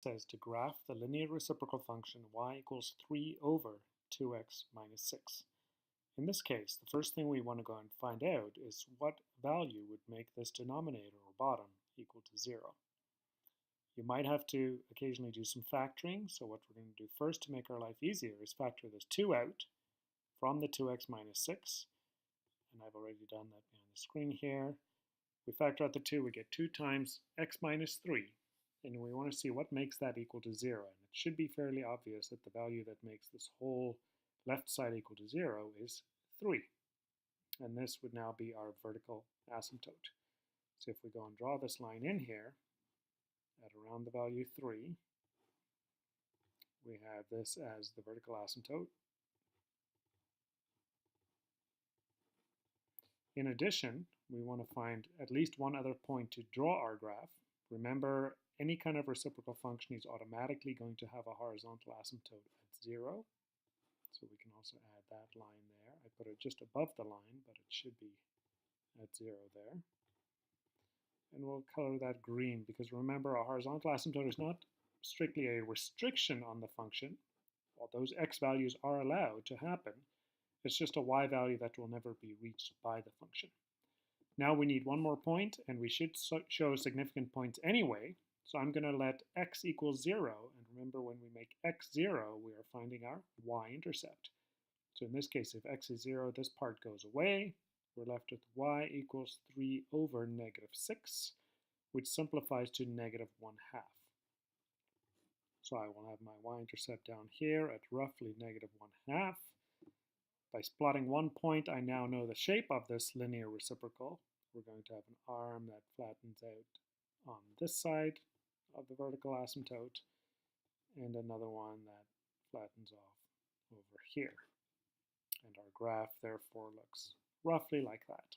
says to graph the linear reciprocal function y equals 3 over 2x minus 6. In this case, the first thing we want to go and find out is what value would make this denominator or bottom equal to 0. You might have to occasionally do some factoring, so what we're going to do first to make our life easier is factor this 2 out from the 2x minus 6, and I've already done that behind the screen here. We factor out the 2, we get 2 times x minus 3, and we want to see what makes that equal to 0. And it should be fairly obvious that the value that makes this whole left side equal to 0 is 3. And this would now be our vertical asymptote. So if we go and draw this line in here at around the value 3, we have this as the vertical asymptote. In addition, we want to find at least one other point to draw our graph. Remember, any kind of reciprocal function is automatically going to have a horizontal asymptote at 0. So we can also add that line there. I put it just above the line, but it should be at 0 there. And we'll color that green because remember, a horizontal asymptote is not strictly a restriction on the function. While those x values are allowed to happen, it's just a y value that will never be reached by the function. Now we need one more point, and we should show significant points anyway. So I'm going to let x equals 0, and remember when we make x 0, we are finding our y-intercept. So in this case, if x is 0, this part goes away. We're left with y equals 3 over negative 6, which simplifies to negative 1/2. So I will have my y-intercept down here at roughly negative 1/2. By plotting one point, I now know the shape of this linear reciprocal. We're going to have an arm that flattens out on this side of the vertical asymptote, and another one that flattens off over here. And our graph therefore looks roughly like that.